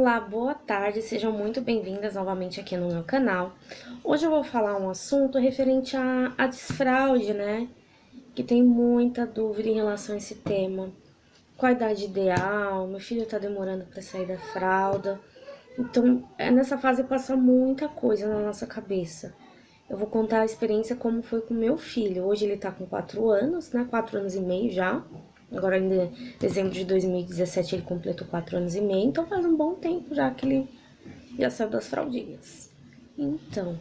Olá, boa tarde, sejam muito bem-vindas novamente aqui no meu canal. Hoje eu vou falar um assunto referente à desfraude, né? Que tem muita dúvida em relação a esse tema. Qual a idade ideal? Meu filho tá demorando para sair da fralda. Então, nessa fase passa muita coisa na nossa cabeça. Eu vou contar a experiência como foi com meu filho. Hoje ele tá com 4 anos, né? 4 anos e meio já. Agora, em dezembro de 2017, ele completou 4 anos e meio. Então, faz um bom tempo já que ele já saiu das fraldinhas. Então,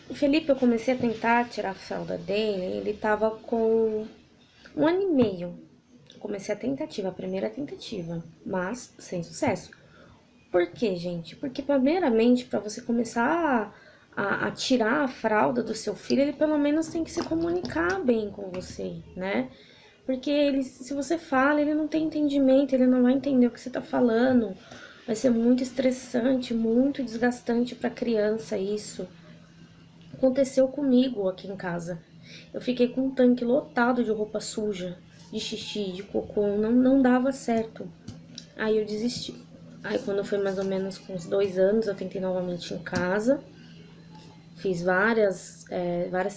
o Felipe, eu comecei a tentar tirar a fralda dele. Ele tava com 1 ano e meio. Comecei a tentativa, a primeira tentativa, mas sem sucesso. Por quê, gente? Porque, primeiramente, para você começar a tirar a fralda do seu filho, ele pelo menos tem que se comunicar bem com você, né? Porque ele, se você fala, ele não tem entendimento, ele não vai entender o que você tá falando. Vai ser muito estressante, muito desgastante pra criança isso. Aconteceu comigo aqui em casa. Eu fiquei com um tanque lotado de roupa suja, de xixi, de cocô, não dava certo. Aí eu desisti. Aí quando foi mais ou menos com uns 2 anos, eu tentei novamente em casa. Fiz várias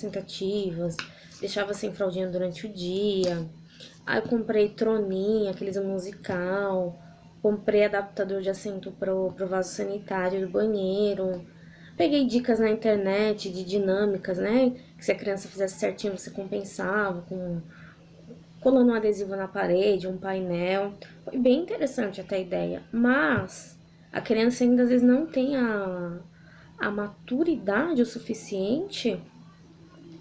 tentativas, deixava sem fraldinha durante o dia. Aí eu comprei troninha, aqueles musical, comprei adaptador de assento pro vaso sanitário do banheiro. Peguei dicas na internet de dinâmicas, né? Que se a criança fizesse certinho, você compensava com colando um adesivo na parede, um painel. Foi bem interessante até a ideia, mas a criança ainda às vezes não tem a maturidade o suficiente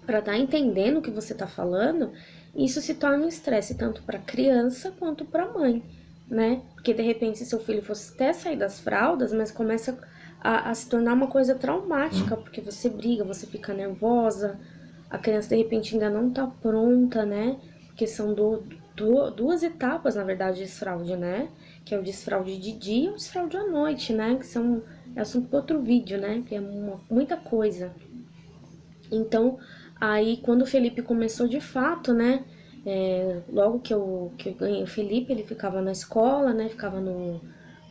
para estar entendendo o que você está falando. E isso se torna um estresse tanto para a criança quanto para a mãe, né? Porque de repente, se seu filho fosse até sair das fraldas, mas começa a se tornar uma coisa traumática, porque você briga, você fica nervosa, a criança de repente ainda não tá pronta, né? Porque são duas etapas, na verdade, de desfraude, né? Que é o desfraude de dia e o desfraude à noite, né? Que são é assunto para outro vídeo, né? Que é muita coisa. Então, aí quando o Felipe começou de fato, né? Logo que eu ganhei o Felipe, ele ficava na escola, né? Ficava no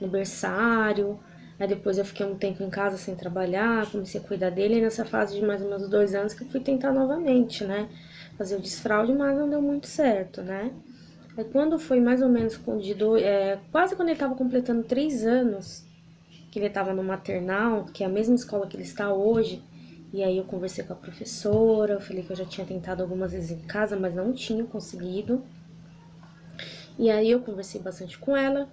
berçário. Aí depois eu fiquei um tempo em casa sem trabalhar, comecei a cuidar dele. E nessa fase de mais ou menos 2 anos que eu fui tentar novamente, né? Fazer o desfraude, mas não deu muito certo, né? Aí quando foi mais ou menos quase quando ele tava completando 3 anos, que ele tava no maternal, que é a mesma escola que ele está hoje. E aí eu conversei com a professora, eu falei que eu já tinha tentado algumas vezes em casa, mas não tinha conseguido. E aí eu conversei bastante com ela.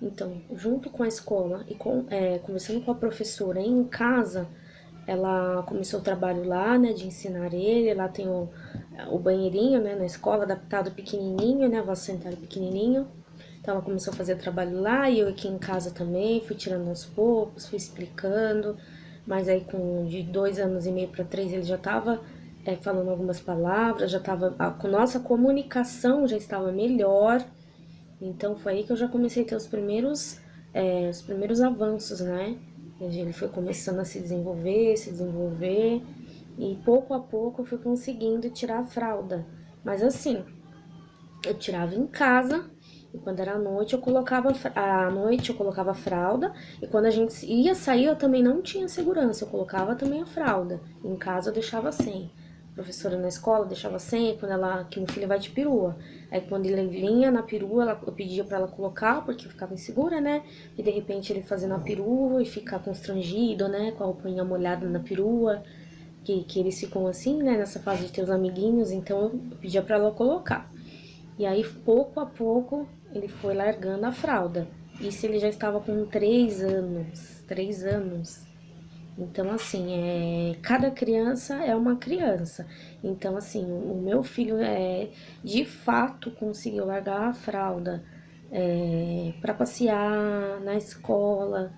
Então, junto com a escola e conversando com a professora em casa, ela começou o trabalho lá, né, de ensinar ele. Lá tem o banheirinho, né, na escola, adaptado pequenininho, né, vaso sanitário pequenininho. Então ela começou a fazer trabalho lá e eu aqui em casa também, fui tirando aos poucos, fui explicando. Mas aí de 2 anos e meio para 3 ele já estava falando algumas palavras, já estava, a nossa comunicação já estava melhor. Então foi aí que eu já comecei a ter os primeiros avanços, né? Ele foi começando a se desenvolver, e pouco a pouco eu fui conseguindo tirar a fralda. Mas assim, eu tirava em casa, e quando era à noite eu colocava a fralda, e quando a gente ia sair eu também não tinha segurança, eu colocava também a fralda. Em casa eu deixava sem. A professora na escola deixava sem, que meu filho vai de perua. Aí quando ele vinha na perua, eu pedia pra ela colocar, porque eu ficava insegura, né? E de repente ele fazendo a perua e ficar constrangido, né? Com a roupinha molhada na perua, que eles ficam assim, né? Nessa fase de ter os amiguinhos, então eu pedia pra ela colocar. E aí, pouco a pouco, ele foi largando a fralda. Isso ele já estava com 3 anos. 3 anos. Então, assim, cada criança é uma criança. Então, assim, o meu filho de fato conseguiu largar a fralda para passear na escola,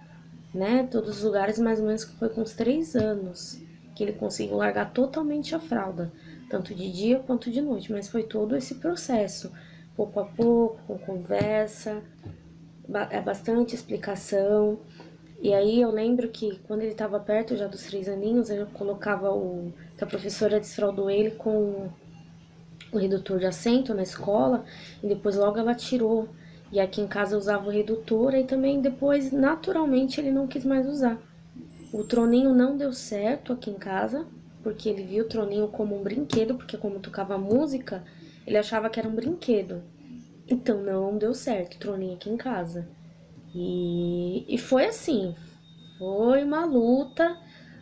né? Todos os lugares, mais ou menos que foi com os 3 anos que ele conseguiu largar totalmente a fralda, tanto de dia quanto de noite. Mas foi todo esse processo, pouco a pouco, com conversa, bastante explicação. E aí eu lembro que quando ele estava perto já dos 3 aninhos, eu colocava que a professora desfraldou ele com o redutor de assento na escola, e depois logo ela tirou. E aqui em casa eu usava o redutor, e também depois, naturalmente, ele não quis mais usar. O troninho não deu certo aqui em casa, porque ele viu o troninho como um brinquedo, porque como tocava música, ele achava que era um brinquedo. Então não deu certo o troninho aqui em casa. E foi assim, foi uma luta,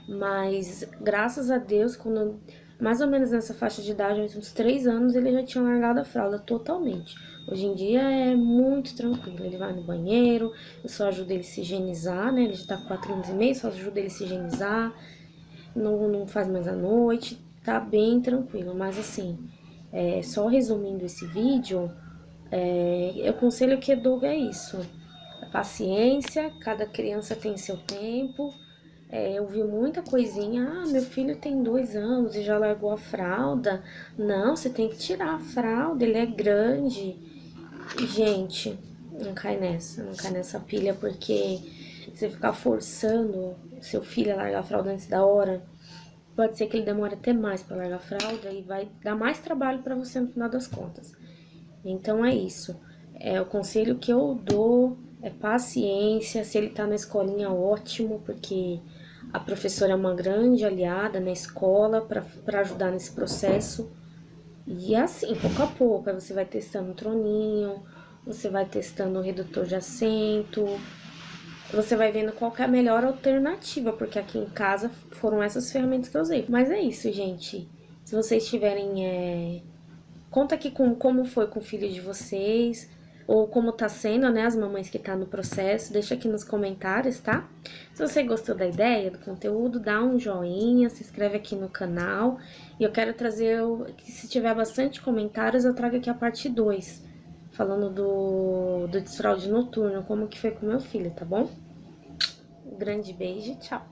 mas graças a Deus, quando mais ou menos nessa faixa de idade, uns 3 anos, ele já tinha largado a fralda totalmente. Hoje em dia é muito tranquilo, ele vai no banheiro, eu só ajudo ele a se higienizar, né? Ele já tá com 4 anos e meio, só ajudo ele a se higienizar, não faz mais à noite, tá bem tranquilo. Mas assim, só resumindo esse vídeo, o conselho que eu dou é isso. Paciência, cada criança tem seu tempo. Eu vi muita coisinha, meu filho tem 2 anos e já largou a fralda. Não, você tem que tirar a fralda, ele é grande. E, gente, não cai nessa, não cai nessa pilha, porque você ficar forçando seu filho a largar a fralda antes da hora, pode ser que ele demore até mais pra largar a fralda e vai dar mais trabalho pra você no final das contas. Então é isso. O conselho que eu dou é paciência. Se ele tá na escolinha, ótimo, porque a professora é uma grande aliada na escola para ajudar nesse processo. E assim, pouco a pouco, aí você vai testando o troninho, você vai testando o redutor de assento, você vai vendo qual que é a melhor alternativa, porque aqui em casa foram essas ferramentas que eu usei. Mas é isso, gente. Se vocês tiverem conta aqui como foi com o filho de vocês, ou como tá sendo, né, as mamães que tá no processo, deixa aqui nos comentários, tá? Se você gostou da ideia, do conteúdo, dá um joinha, se inscreve aqui no canal. E eu quero trazer, se tiver bastante comentários, eu trago aqui a parte 2, falando do desfraude noturno, como que foi com meu filho, tá bom? Um grande beijo e tchau!